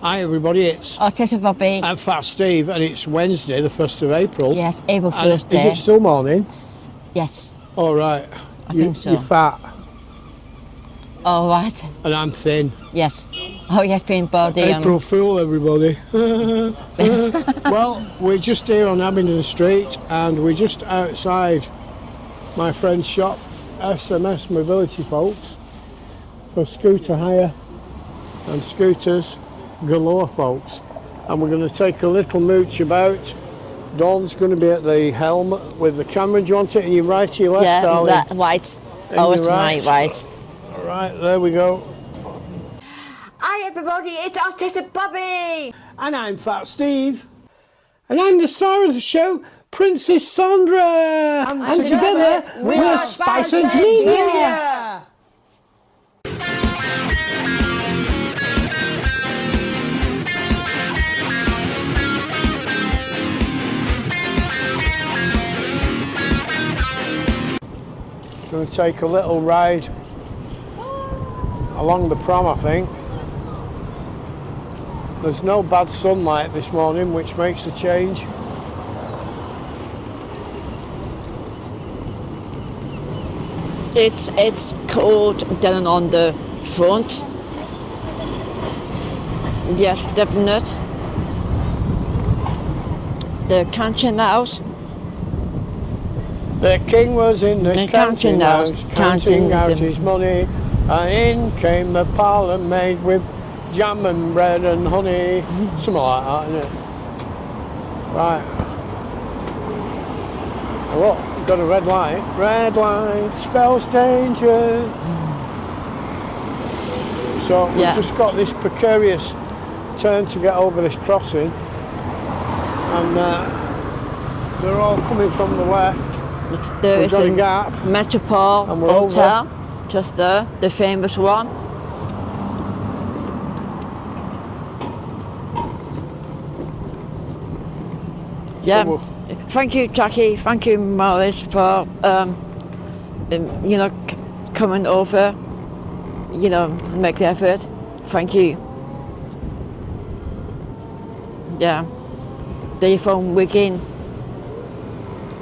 Hi everybody, it's Audit and Bobby. I'm Fat Steve and it's Wednesday the 1st of April. Yes, April Fool's Day. Is it still morning? Yes. All right. I think so. You're fat. All right. And I'm thin. Yes. Oh, yeah, thin body. April Fool, everybody. Well, we're just here on Abingdon Street and we're just outside my friend's shop, SMS Mobility folks, for scooter hire and scooters galore, folks. And we're going to take a little mooch about. Dawn's going to be at the helm with the camera. Do you want it in your right or your left, yeah, darling? Yeah, right. Oh, it's my right. All right, there we go. Hi everybody, it's Audit and Bobby. And I'm Fat Steve. And I'm the star of the show, Princess Sandra. And together, we're Spicehead-Media. Going to take a little ride along the prom, I think. There's no bad sunlight this morning, which makes a change. It's cold down on the front. Yes, definite. The counting house. The king was in the counting house, counting out the his money, and in came the parlour maid with jam and bread and honey. Something like that, isn't it? Right. Oh, look, we've got a red light. Red light spells danger. So we've just got this precarious turn to get over this crossing, and they're all coming from the left. There is a gap. Metropole Hotel, just there, the famous one. Yeah, thank you, Jackie. Thank you, Maurice, for coming over. Make the effort. Thank you. Yeah, they're from Wigan.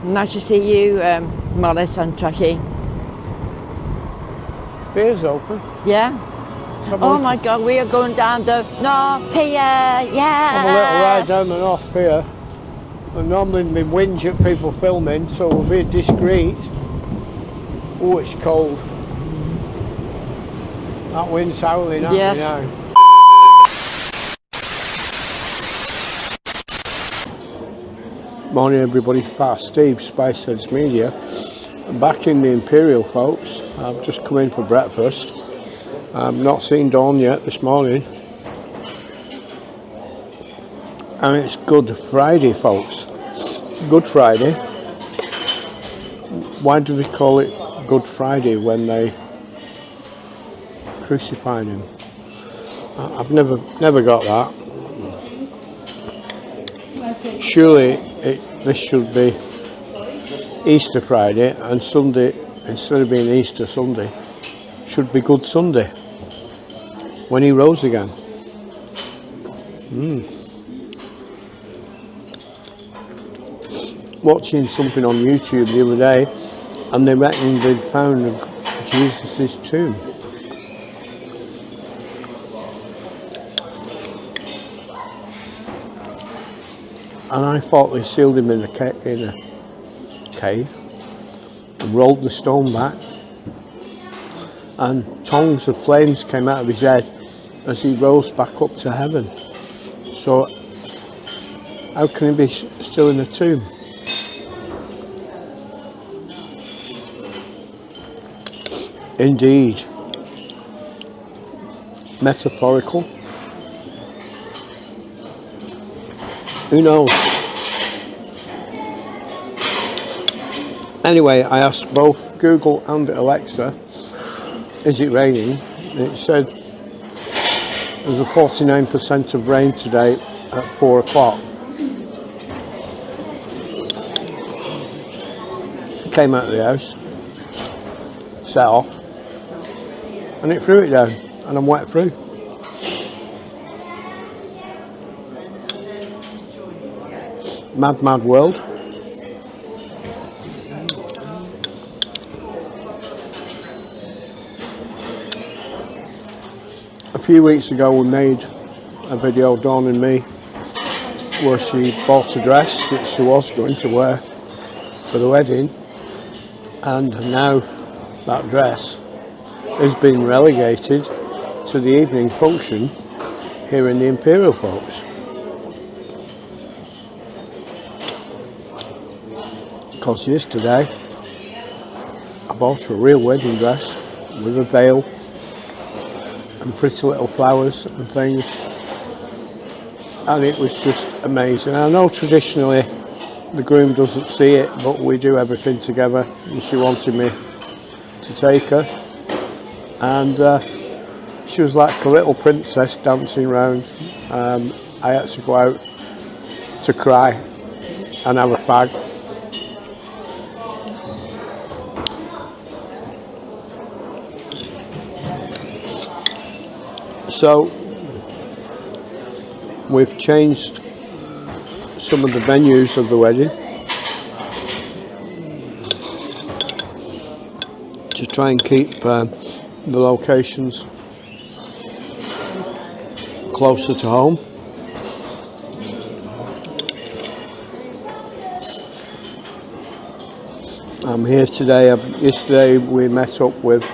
Nice to see you, Maurice and Jackie. Beer's open. Yeah. Oh my God, we are going down the North Pier. Yeah. Have a little ride down the North Pier. And normally we whinge at people filming, so we'll be discreet. Oh, it's cold. That wind's howling at me now. Morning everybody, Fat Steve, Spiceheads-Media. I'm back in the Imperial, folks. I've just come in for breakfast. I've not seen Dawn yet this morning. And it's Good Friday, folks. Good Friday. Why do they call it Good Friday when they crucified him? I've never got that. Surely this should be Easter Friday, and Sunday, instead of being Easter Sunday, should be Good Sunday, when he rose again. Watching something on YouTube the other day, and they reckoned they'd found Jesus' tomb. And I thought they sealed him in a cave and rolled the stone back, and tongues of flames came out of his head as he rose back up to heaven. So how can he be still in a tomb? Indeed, metaphorical. Who knows? Anyway, I asked both Google and Alexa, is it raining? And it said there's a 49% of rain today at 4 o'clock. Came out of the house, set off, and it threw it down, and I'm wet through. Mad Mad World. A few weeks ago we made a video, Dawn and me, where she bought a dress that she was going to wear for the wedding, and now that dress has been relegated to the evening function here in the Imperial, folks. Because yesterday I bought her a real wedding dress with a veil and pretty little flowers and things, and it was just amazing. I know traditionally the groom doesn't see it, but we do everything together, and she wanted me to take her, and she was like a little princess dancing around. I had to go out to cry and have a fag. So we've changed some of the venues of the wedding to try and keep the locations closer to home. I'm here today. Yesterday we met up with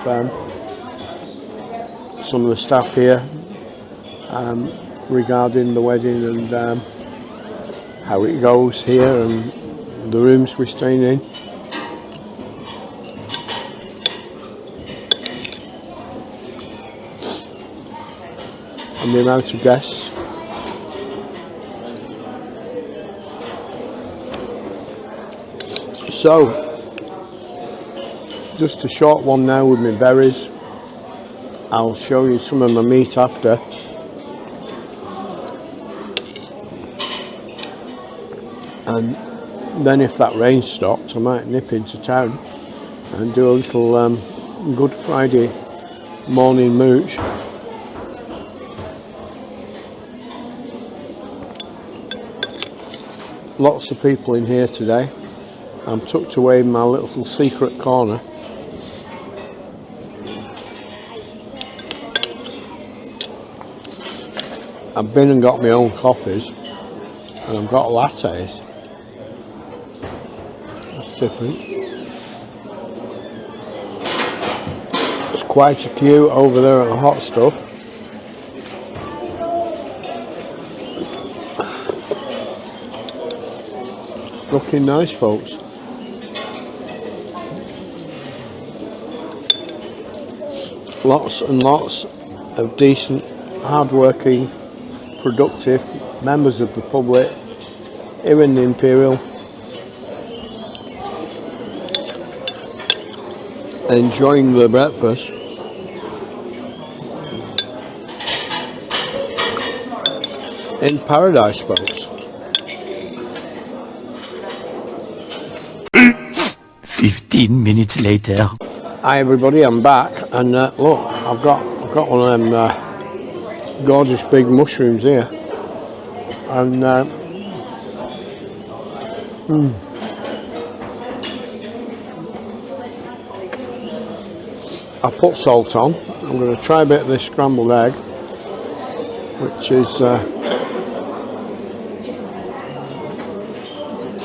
some of the staff here regarding the wedding and how it goes here and the rooms we're staying in. And the amount of guests. So, just a short one now with my berries. I'll show you some of my meat after. And then if that rain stopped, I might nip into town and do a little Good Friday morning mooch. Lots of people in here today. I'm tucked away in my little secret corner. I've been and got my own coffees, and I've got lattes. That's different. There's quite a queue over there at the hot stuff. Looking nice, folks. Lots and lots of decent, hard-working, productive members of the public here in the Imperial, enjoying their breakfast. In paradise, folks. 15 minutes later. Hi everybody, I'm back, and look, I've got one of them gorgeous big mushrooms here, and I put salt on. I'm going to try a bit of this scrambled egg, which is a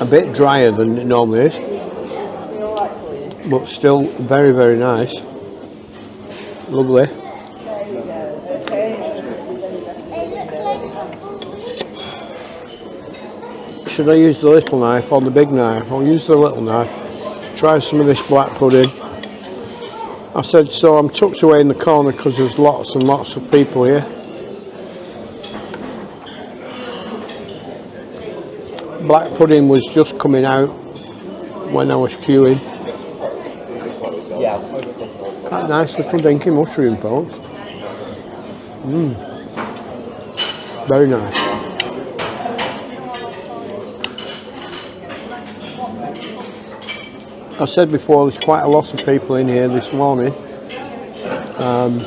bit drier than it normally is, but still very, very nice. Lovely. Should I use the little knife or the big knife? I'll use the little knife. Try some of this black pudding. I said so, I'm tucked away in the corner because there's lots and lots of people here. Black pudding was just coming out when I was queuing. Quite nice little dinky mushroom, folks. Very nice. I said before, there's quite a lot of people in here this morning. And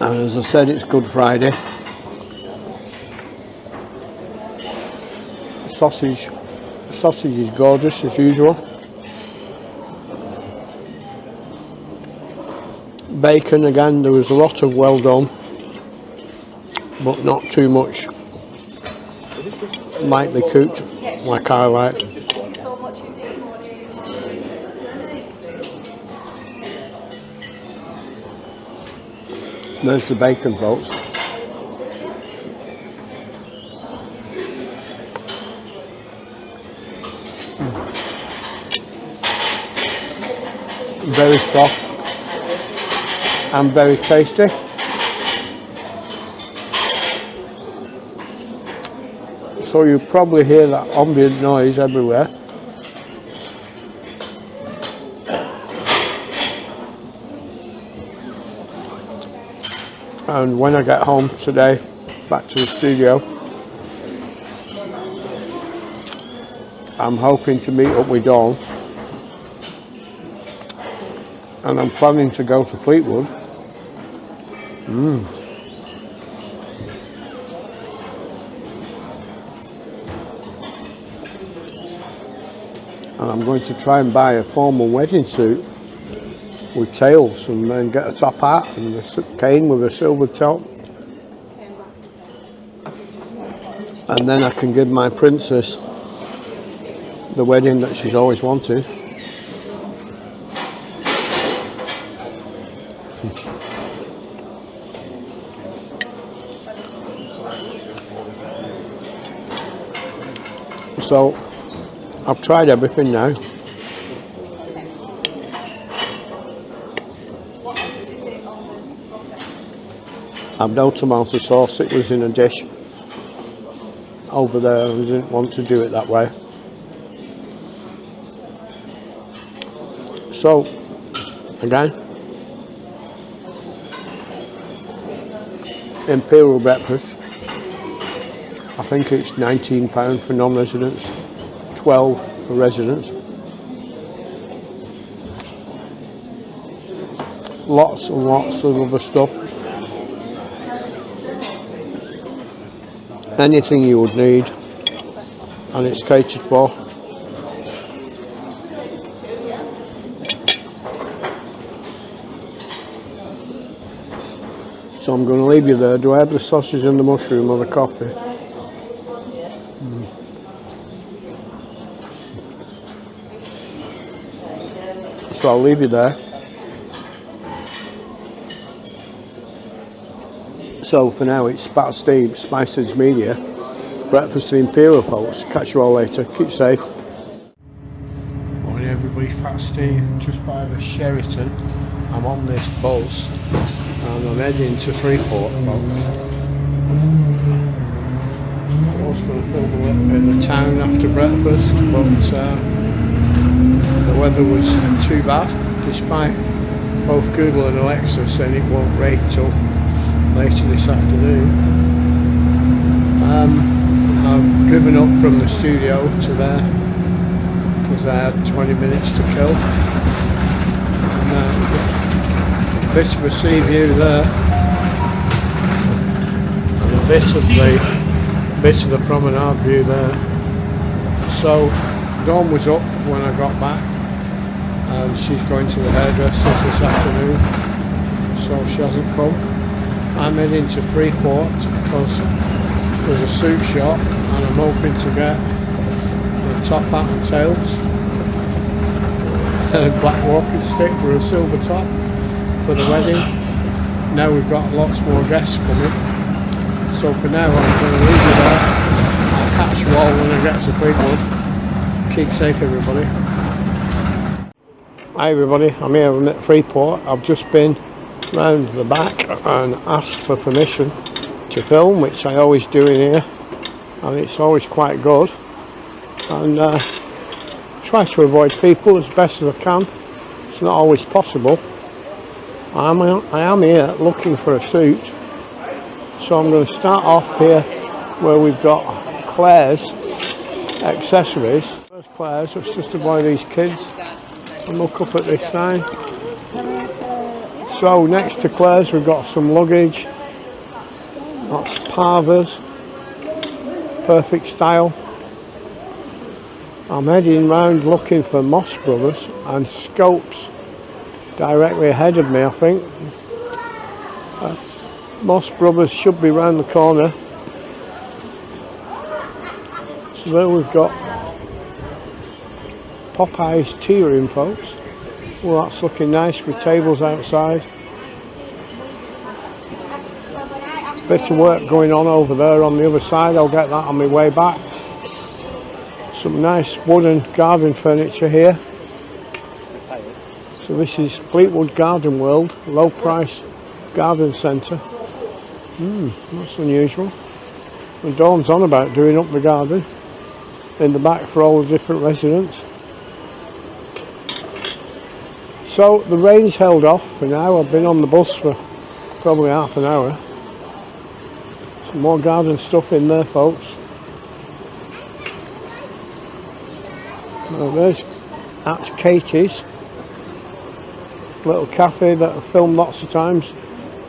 as I said, it's Good Friday. sausage is gorgeous as usual. Bacon again, there was a lot of well done, but not too much lightly cooked like I like. There's the bacon, folks. Very soft and very tasty. So you probably hear that ambient noise everywhere. And when I get home today, back to the studio, I'm hoping to meet up with Dawn, and I'm planning to go to Fleetwood. And I'm going to try and buy a formal wedding suit with tails, and then get a top hat and a cane with a silver top, and then I can give my princess the wedding that she's always wanted. So I've tried everything now. I've no tomato sauce, it was in a dish over there and I didn't want to do it that way. So, again, Imperial breakfast. I think it's £19 for non-residents, 12 for residents. Lots and lots of other stuff. Anything you would need, and it's catered for. So I'm going to leave you there. Do I have the sausage and the mushroom or the coffee? So I'll leave you there. So for now it's Pat Steve, Spicehead-Media, breakfast to Imperial folks. Catch you all later, keep safe. Morning everybody, Pat Steve, just by the Sheraton. I'm on this bus and I'm heading to Freeport folks. I was going to film a little bit of the town after breakfast, but the weather was too bad, despite both Google and Alexa saying it won't rain till later this afternoon. I've driven up from the studio to there because I had 20 minutes to kill. And a bit of a sea view there, and a bit of the promenade view there. So Dawn was up when I got back, and she's going to the hairdresser this afternoon, so she hasn't come. I'm heading to Freeport because there's a suit shop and I'm hoping to get the top hat and tails and a black walking stick with a silver top for the wedding. Now we've got lots more guests coming, so for now I'm going to leave you there. I'll catch you all when I get to Fleetwood. Keep safe everybody. Hi everybody, I'm here at Freeport. I've just been round the back and asked for permission to film, which I always do in here, and it's always quite good, and try to avoid people as best as I can. It's not always possible. I am here looking for a suit, so I'm going to start off here where we've got Claire's accessories. There's Claire's. Let's just avoid these kids and look up at this sign. So next to Claire's we've got some luggage. That's Parvers, Perfect Style, I'm heading round looking for Moss Brothers and Scopes directly ahead of me, I think. Moss Brothers should be round the corner. So there we've got Popeye's tea room, folks. Well, that's looking nice with tables outside. Bit of work going on over there on the other side. I'll get that on my way back. Some nice wooden garden furniture here. So this is Fleetwood Garden World, low price garden centre. That's unusual. And Dawn's on about doing up the garden in the back for all the different residents. So the rain's held off for now. I've been on the bus for probably half an hour. Some more garden stuff in there, folks. Now there's at Katie's little cafe that I've filmed lots of times,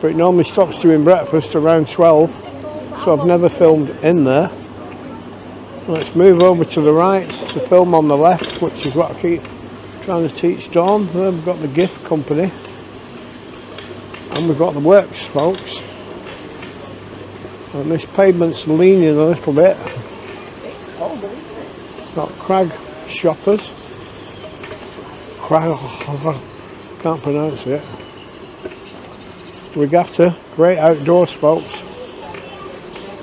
but it normally stops doing breakfast around 12, so I've never filmed in there. Let's move over to the right to film on the left, which is what I keep trying to teach Dawn. There we've got the gift company and we've got the works, folks. And this pavement's leaning a little bit. Got Crag Shoppers. Crag, can't pronounce it. Regatta, great outdoors, folks.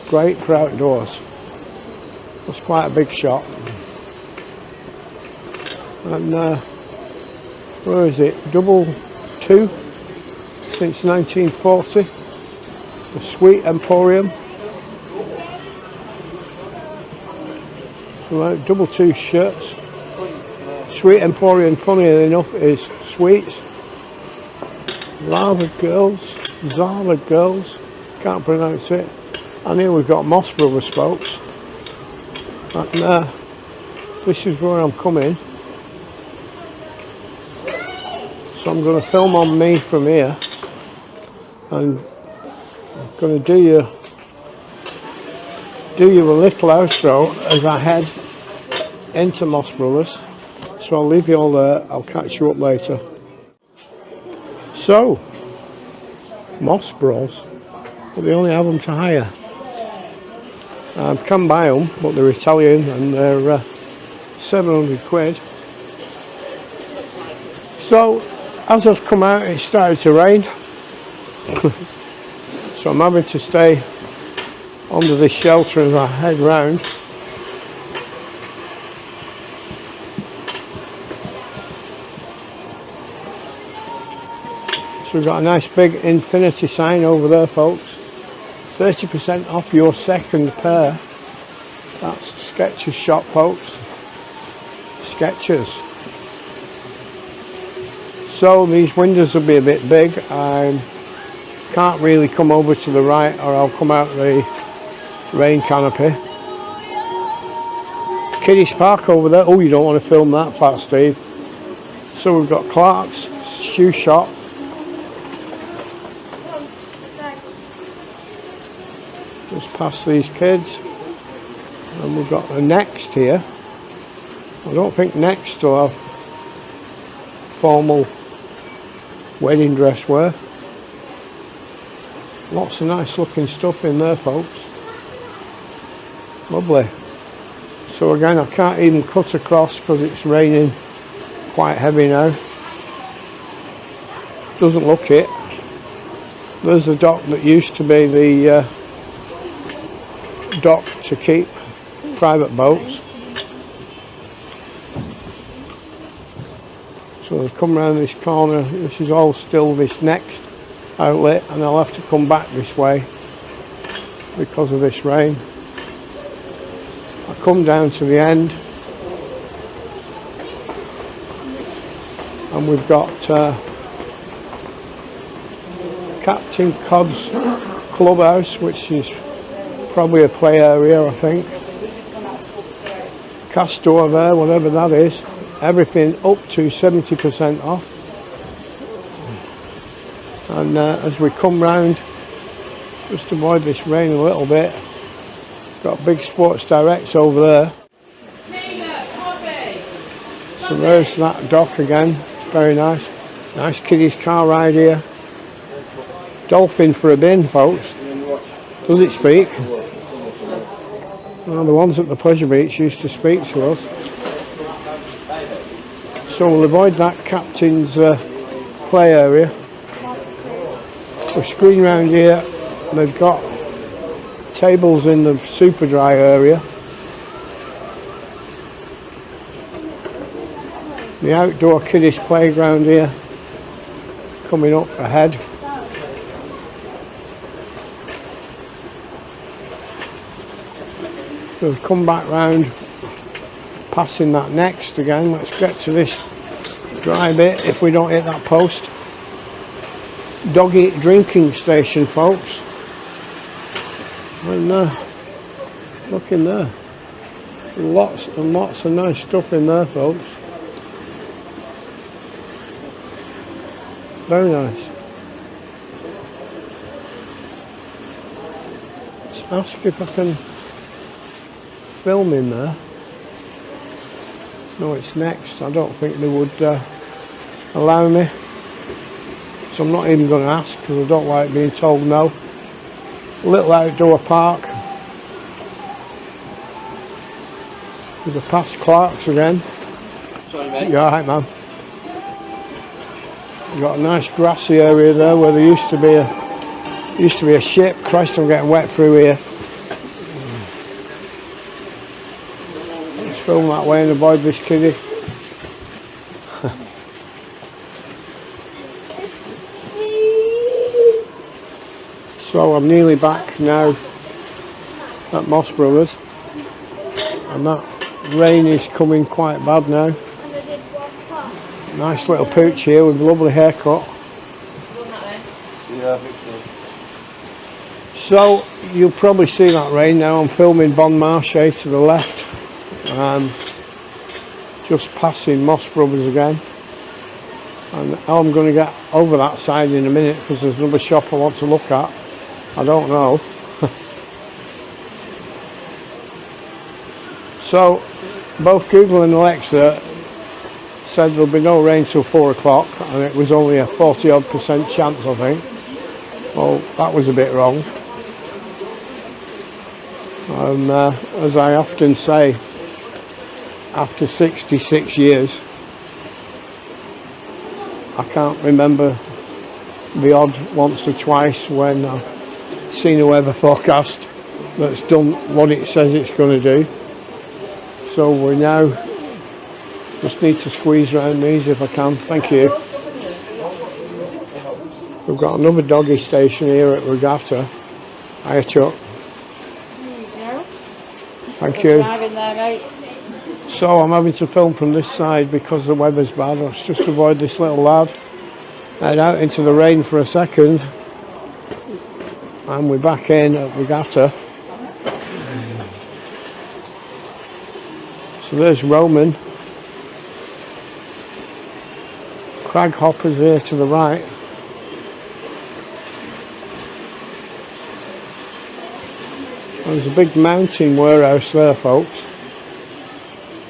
Great for outdoors. That's quite a big shop. And where is it? Double 2 since 1940. The Sweet Emporium. So like double 2 shirts. Sweet Emporium, funny enough, is sweets. Zara Girls, can't pronounce it. And here we've got Moss Brothers, folks. And this is where I'm coming. So I'm going to film on me from here. And I'm going to do you a little outro as I head into Moss Brothers. So I'll leave you all there. I'll catch you up later. So, Moss Bros, but they only have them to hire. I can buy them, but they're Italian and they're 700 quid. So, as I've come out, it started to rain. So I'm having to stay under this shelter as I head round. So we've got a nice big infinity sign over there, folks. 30% off your second pair. That's Skechers shop, folks. Skechers. So these windows will be a bit big. I can't really come over to the right or I'll come out the rain canopy. Kiddies Park over there. Oh, you don't want to film that, Fat Steve. So we've got Clark's shoe shop. Just past these kids. And we've got the Next here. I don't think Next will have formal wedding dress wear. Lots of nice looking stuff in there, folks. Lovely. So again, I can't even cut across because it's raining quite heavy now. Doesn't look it. There's the dock that used to be the dock to keep private boats. So I've come around this corner. This is all still this Next outlet, and I'll have to come back this way because of this rain. I come down to the end and we've got Captain Cod's Clubhouse, which is probably a play area, I think. Castor there, whatever that is. Everything up to 70% off. And as we come round, just to avoid this rain a little bit, got big Sports Directs over there. So there's that dock again, very nice. Nice kiddies car ride here. Dolphin for a bin, folks. Does it speak? Well, the ones at the pleasure beach used to speak to us. So we'll avoid that captain's play area. We'll screen round here. They've got tables in the super dry area. The outdoor kiddies playground here coming up ahead. We'll come back round, passing that next again. Let's get to this dry bit if we don't hit that post. Doggy drinking station, folks. And look in there. Lots and lots of nice stuff in there, folks. Very nice. Let's ask if I can film in there. No, it's next. I don't think they would allow me. So I'm not even going to ask because I don't like being told no. Little outdoor park. There's a past Clark's again. Sorry, mate. You alright, man? You've got a nice grassy area there where there used to be a ship. Christ, I'm getting wet through here. Let's film that way and avoid this kiddie. So I'm nearly back now at Moss Brothers, and that rain is coming quite bad now. Nice little pooch here with a lovely haircut. Yeah, I think So so. you'll probably see that rain now. I'm filming Bon Marché to the left, just passing Moss Brothers again. And how I'm going to get over that side in a minute because there's another shop I want to look at. I don't know. So both Google and Alexa said there'll be no rain till 4 o'clock, and it was only a 40-odd% chance, I think. Well, that was a bit wrong. As I often say, after 66 years, I can't remember the odd once or twice when I've seen a weather forecast that's done what it says it's going to do. So we now just need to squeeze around these if I can. Thank you. We've got another doggy station here at Regatta. Hiya, Chuck. Thank you. So I'm having to film from this side because the weather's bad. Let's just avoid this little lad. Head out into the rain for a second. And we're back in at Regatta. So there's Roman. Crag hoppers here to the right. There's a big mountain warehouse there, folks.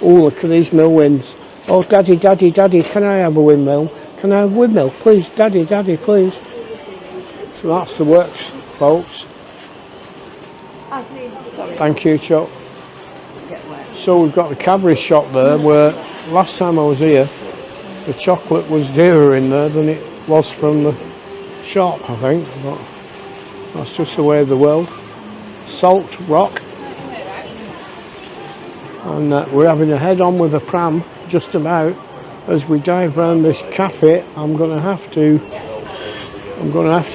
Oh, look at these mill winds. Oh, Daddy, Daddy, Daddy, can I have a windmill? Can I have a windmill? Please, Daddy, Daddy, please. So that's the works, folks. Thank you, Chuck. So we've got the Cadbury shop there where last time I was here the chocolate was dearer in there than it was from the shop, I think, but that's just the way of the world. Salt Rock, and we're having a head on with a pram just about. As we dive around this cafe, I'm going to have to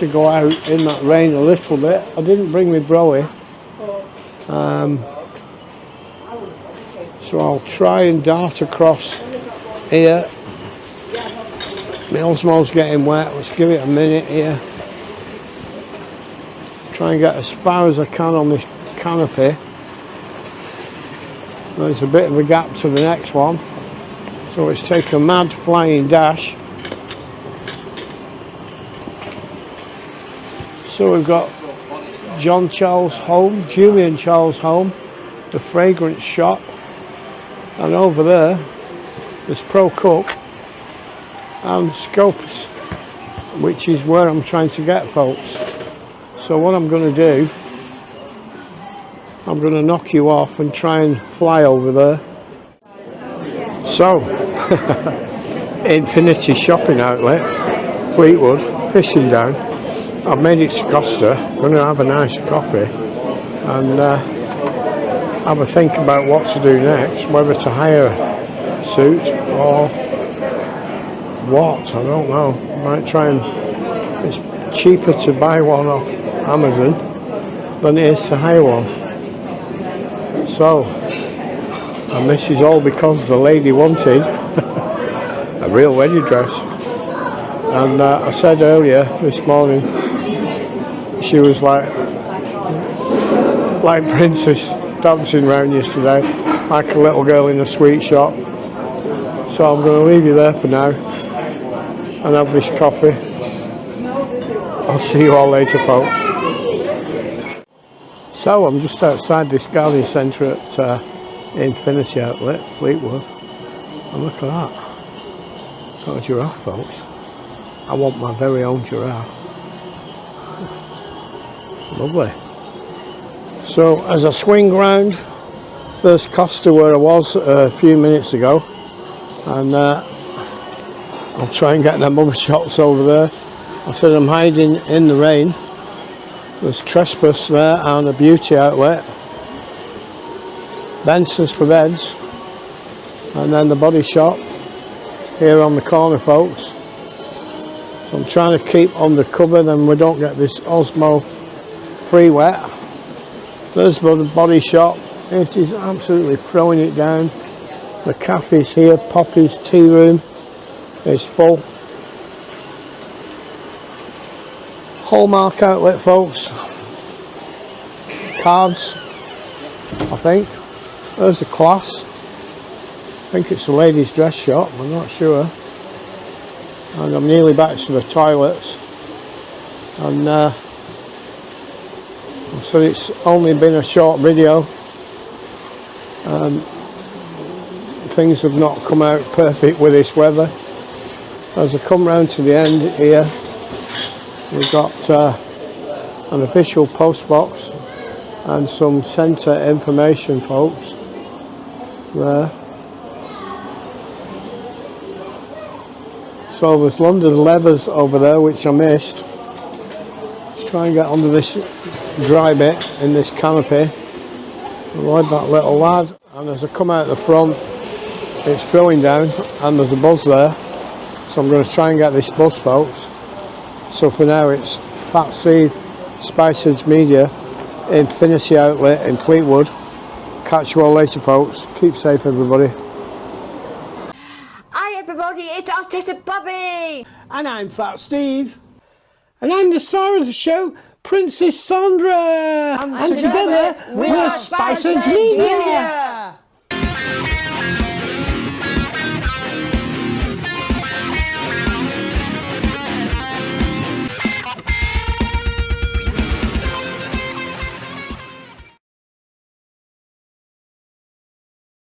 go out in that rain a little bit. I didn't bring my browie, so I'll try and dart across here. My Osmo's getting wet. Let's give it a minute here. Try and get as far as I can on this canopy. There's a bit of a gap to the next one, so let's take a mad flying dash. So we've got John Charles Home, Julian Charles Home, the fragrance shop, and over there There's Pro Cook and Scopus, which is where I'm trying to get, folks. So what I'm going to do, I'm going to knock you off and try and fly over there. So, Infinity Shopping Outlet, Fleetwood, pissing down. I've made it to Costa, going to have a nice coffee and have a think about what to do next, whether to hire a suit or what, I don't know. Might try and, it's cheaper to buy one off Amazon than it is to hire one. So, and this is all because the lady wanted a real wedding dress. And I said earlier this morning, she was like princess dancing around yesterday, like a little girl in a sweet shop. So I'm going to leave you there for now and have this coffee. I'll see you all later, folks. So I'm just outside this garden centre at Infinity Outlet, Fleetwood, and look at that. Got a giraffe, folks. I want my very own giraffe. Lovely. So as I swing round, there's Costa where I was a few minutes ago, and I'll try and get them other shots over there. I said I'm hiding in the rain. There's Trespass there and a beauty outlet. Benson's for beds, and then the body shop here on the corner, folks. So I'm trying to keep under cover, then we don't get this Osmo free wet. There's the body shop. It is absolutely throwing it down. The cafe's here, Poppy's tea room is full. Hallmark outlet, folks. Cards, I think. There's the Class. I think it's a ladies' dress shop, I'm not sure. And I'm nearly back to the toilets. And so it's only been a short video. Things have not come out perfect with this weather. As I come round to the end here, we've got an official post box and some centre information, folks, there. So there's London Leathers over there, which I missed. Let's try and get under this dry bit in this canopy. Avoid that little lad. And as I come out the front, it's throwing down and there's a buzz there. So I'm going to try and get this bus, folks. So for now it's Fat Steve, Spicehead-Media, Infinity Outlet in Fleetwood. Catch you all later, folks. Keep safe, everybody. Hi everybody, it's Audit and Bobby! And I'm Fat Steve. And I'm the star of the show, Princess Sandra. And together we're Spicehead-Media.